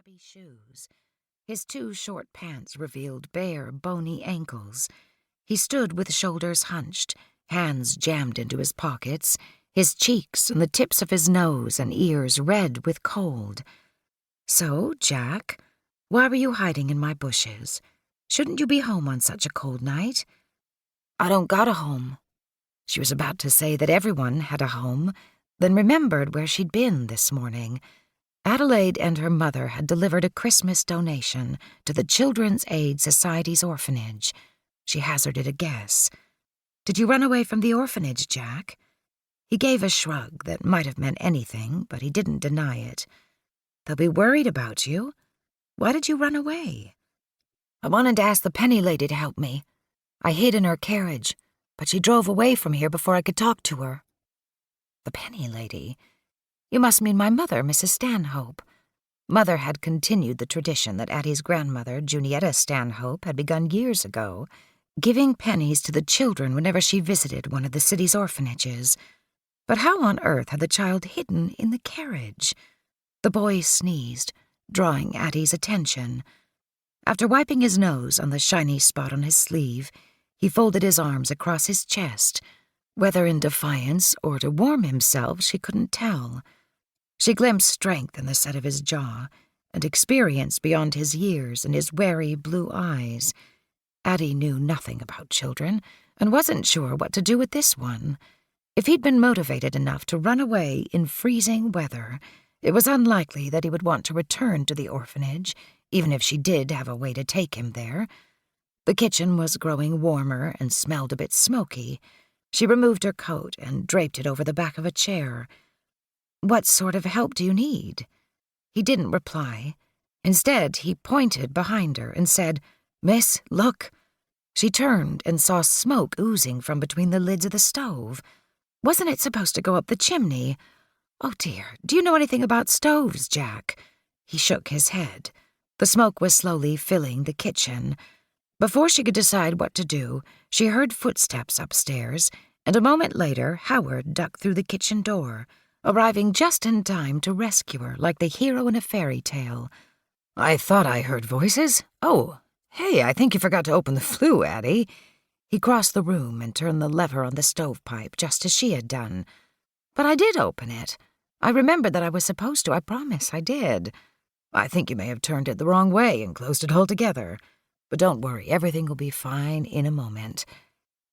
shabby shoes. His 2 short pants revealed bare, bony ankles. He stood with shoulders hunched, hands jammed into his pockets, his cheeks and the tips of his nose and ears red with cold. "So, Jack, why were you hiding in my bushes? Shouldn't you be home on such a cold night?" "I don't got a home." She was about to say that everyone had a home, then remembered where she'd been this morning. Adelaide and her mother had delivered a Christmas donation to the Children's Aid Society's orphanage. She hazarded a guess. "Did you run away from the orphanage, Jack?" He gave a shrug that might have meant anything, but he didn't deny it. "They'll be worried about you. Why did you run away?" "I wanted to ask the penny lady to help me. I hid in her carriage, but she drove away from here before I could talk to her." "The penny lady? You must mean my mother, Mrs. Stanhope." Mother had continued the tradition that Addie's grandmother, Junietta Stanhope, had begun years ago, giving pennies to the children whenever she visited one of the city's orphanages. But how on earth had the child hidden in the carriage? The boy sneezed, drawing Addie's attention. After wiping his nose on the shiny spot on his sleeve, he folded his arms across his chest. Whether in defiance or to warm himself, she couldn't tell. She glimpsed strength in the set of his jaw, and experience beyond his years in his wary blue eyes. Addie knew nothing about children, and wasn't sure what to do with this one. If he'd been motivated enough to run away in freezing weather, it was unlikely that he would want to return to the orphanage, even if she did have a way to take him there. The kitchen was growing warmer and smelled a bit smoky. She removed her coat and draped it over the back of a chair. "What sort of help do you need?" He didn't reply. Instead, he pointed behind her and said, "Miss, look." She turned and saw smoke oozing from between the lids of the stove. Wasn't it supposed to go up the chimney? "Oh, dear, do you know anything about stoves, Jack?" He shook his head. The smoke was slowly filling the kitchen. Before she could decide what to do, she heard footsteps upstairs, and a moment later Howard ducked through the kitchen door, arriving just in time to rescue her like the hero in a fairy tale. "I thought I heard voices. Oh, hey, I think you forgot to open the flue, Addie." He crossed the room and turned the lever on the stovepipe just as she had done. "But I did open it. I remembered that I was supposed to. I promise I did." "I think you may have turned it the wrong way and closed it altogether. But don't worry, everything will be fine in a moment."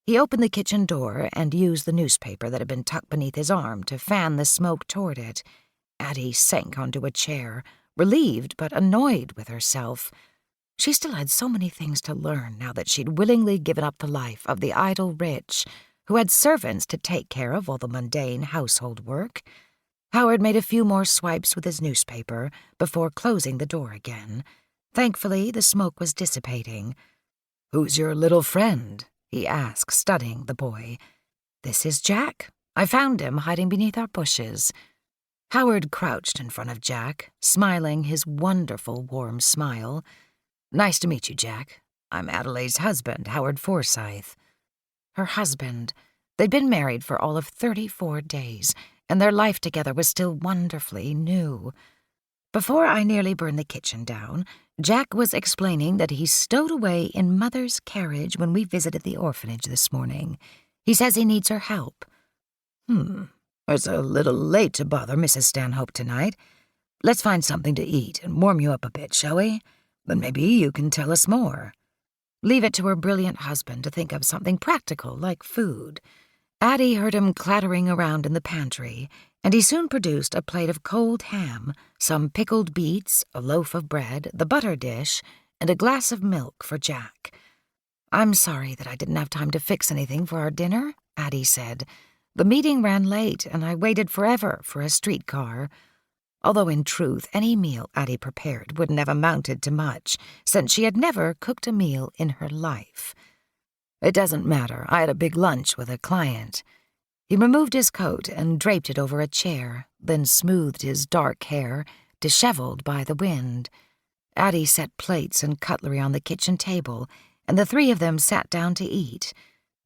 He opened the kitchen door and used the newspaper that had been tucked beneath his arm to fan the smoke toward it. Addie sank onto a chair, relieved but annoyed with herself. She still had so many things to learn now that she'd willingly given up the life of the idle rich, who had servants to take care of all the mundane household work. Howard made a few more swipes with his newspaper before closing the door again. Thankfully, the smoke was dissipating. "Who's your little friend?" he asked, studying the boy. "This is Jack. I found him hiding beneath our bushes." Howard crouched in front of Jack, smiling his wonderful warm smile. "Nice to meet you, Jack. I'm Adelaide's husband, Howard Forsythe." Her husband. They'd been married for all of 34 days, and their life together was still wonderfully new. Before I nearly burned the kitchen down, Jack was explaining that he stowed away in Mother's carriage when we visited the orphanage this morning. He says he needs her help. It's a little late to bother Mrs. Stanhope tonight. Let's find something to eat and warm you up a bit, shall we? Then maybe you can tell us more." Leave it to her brilliant husband to think of something practical like food. Addie heard him clattering around in the pantry, and he soon produced a plate of cold ham, some pickled beets, a loaf of bread, the butter dish, and a glass of milk for Jack. "I'm sorry that I didn't have time to fix anything for our dinner," Addie said. "The meeting ran late, and I waited forever for a streetcar." Although in truth any meal Addie prepared wouldn't have amounted to much, since she had never cooked a meal in her life. "It doesn't matter. I had a big lunch with a client." He removed his coat and draped it over a chair, then smoothed his dark hair, disheveled by the wind. Addie set plates and cutlery on the kitchen table, and the 3 of them sat down to eat.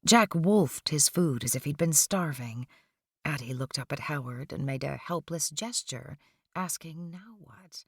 Jack wolfed his food as if he'd been starving. Addie looked up at Howard and made a helpless gesture, asking, "Now what?"